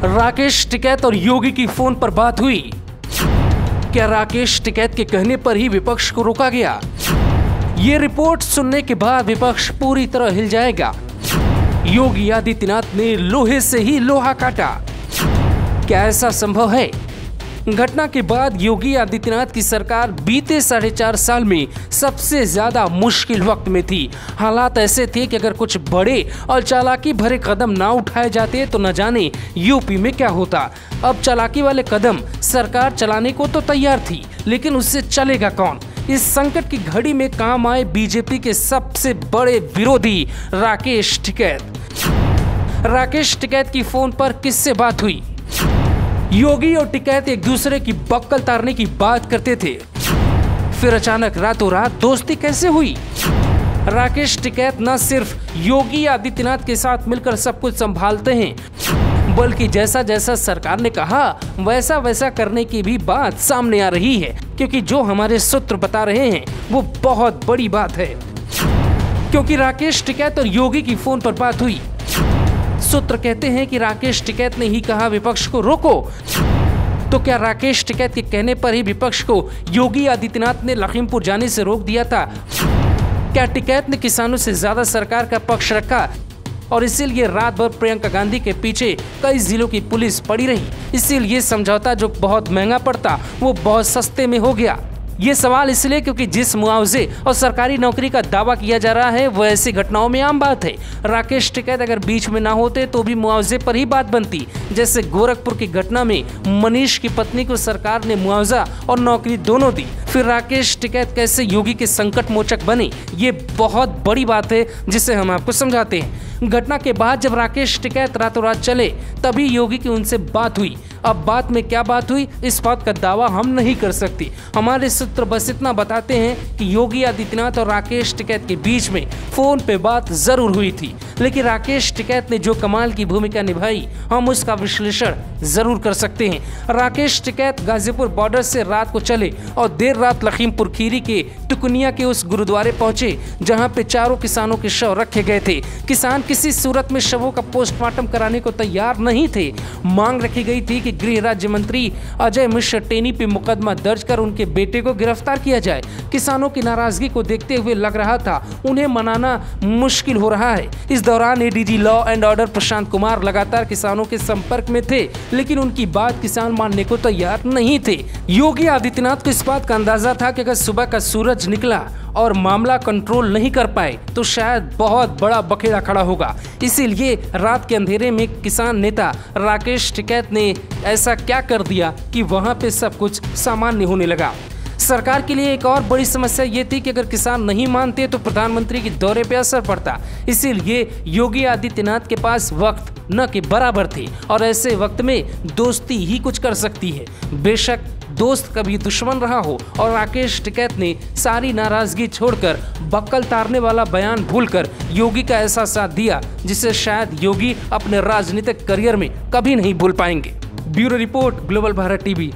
राकेश टिकैत और योगी की फोन पर बात हुई। क्या राकेश टिकैत के कहने पर ही विपक्ष को रोका गया? ये रिपोर्ट सुनने के बाद विपक्ष पूरी तरह हिल जाएगा। योगी आदित्यनाथ ने लोहे से ही लोहा काटा। क्या ऐसा संभव है? घटना के बाद योगी आदित्यनाथ की सरकार बीते 4.5 साल में सबसे ज्यादा मुश्किल वक्त में थी। हालात ऐसे थे कि अगर कुछ बड़े और चालाकी भरे कदम ना उठाए जाते तो न जाने यूपी में क्या होता। अब चालाकी वाले कदम सरकार चलाने को तो तैयार थी, लेकिन उससे चलेगा कौन? इस संकट की घड़ी में काम आए बीजेपी के सबसे बड़े विरोधी राकेश टिकैत। राकेश टिकैत की फोन पर किससे बात हुई? योगी और टिकैत एक दूसरे की बक्कल तारने की बात करते थे, फिर अचानक रातों रात दोस्ती कैसे हुई? राकेश टिकैत न सिर्फ योगी आदित्यनाथ के साथ मिलकर सब कुछ संभालते हैं, बल्कि जैसा जैसा सरकार ने कहा वैसा वैसा करने की भी बात सामने आ रही है, क्योंकि जो हमारे सूत्र बता रहे हैं वो बहुत बड़ी बात है। क्योंकि राकेश टिकैत और योगी की फोन पर बात हुई। सूत्र कहते हैं कि राकेश टिकैत ने ही कहा विपक्ष को रोको। तो क्या राकेश टिकैत के कहने पर ही विपक्ष को योगी आदित्यनाथ ने लखीमपुर जाने से रोक दिया था? क्या टिकैत ने किसानों से ज्यादा सरकार का पक्ष रखा और इसीलिए रात भर प्रियंका गांधी के पीछे कई जिलों की पुलिस पड़ी रही? इसीलिए समझौता जो बहुत महंगा पड़ता वो बहुत सस्ते में हो गया। ये सवाल इसलिए क्योंकि जिस मुआवजे और सरकारी नौकरी का दावा किया जा रहा है वो ऐसी घटनाओं में आम बात है। राकेश टिकैत अगर बीच में ना होते तो भी मुआवजे पर ही बात बनती। जैसे गोरखपुर की घटना में मनीष की पत्नी को सरकार ने मुआवजा और नौकरी दोनों दी, फिर राकेश टिकैत कैसे योगी के संकट मोचक बने, ये बहुत बड़ी बात है जिसे हम आपको समझाते हैं। घटना के बाद जब राकेश टिकैत रातों रात चले तभी योगी की उनसे बात हुई। अब बात में क्या बात हुई इस बात का दावा हम नहीं कर सकते। हमारे सूत्र बस इतना बताते हैं कि योगी आदित्यनाथ और राकेश टिकैत के बीच में फोन पे बात जरूर हुई थी, लेकिन राकेश टिकैत ने जो कमाल की भूमिका निभाई हम उसका विश्लेषण जरूर कर सकते हैं। राकेश टिकैत गाजीपुर बॉर्डर से रात को चले और देर रात लखीमपुर खीरी के टुकनिया के उस गुरुद्वारे पहुंचे जहां पे चारों किसानों के शव रखे गए थे। किसान किसी सूरत में शवों का पोस्टमार्टम कराने को तैयार नहीं थे। मांग रखी गई थी कि गृह राज्य मंत्री अजय मिश्र टेनी पे मुकदमा दर्ज कर उनके बेटे को गिरफ्तार किया जाए। किसानों की नाराजगी को देखते हुए लग रहा था उन्हें मनाना मुश्किल हो रहा है। इस दौरान ADG law and order Prashant Kumar लगातार किसानों के संपर्क में थे, लेकिन उनकी बात किसान मानने को तैयार नहीं थे। योगी आदित्यनाथ को इस बात का अंदाजा था कि अगर सुबह का सूरज निकला और मामला कंट्रोल नहीं कर पाए तो शायद बहुत बड़ा बखेड़ा खड़ा होगा। इसीलिए रात के अंधेरे में किसान नेता राकेश टिकैत ने ऐसा क्या कर दिया कि वहां पे सब कुछ सामान्य होने लगा। सरकार के लिए एक और बड़ी समस्या ये थी कि अगर किसान नहीं मानते तो प्रधानमंत्री के दौरे पे असर पड़ता। इसीलिए योगी आदित्यनाथ के पास वक्त न के बराबर थे और ऐसे वक्त में दोस्ती ही कुछ कर सकती है। बेशक दोस्त कभी दुश्मन रहा हो और राकेश टिकैत ने सारी नाराजगी छोड़कर बक्कल तारने वाला बयान भूलकर योगी का ऐसा साथ दिया जिसे शायद योगी अपने राजनीतिक करियर में कभी नहीं भूल पाएंगे। Bureau report, global Bharat TV.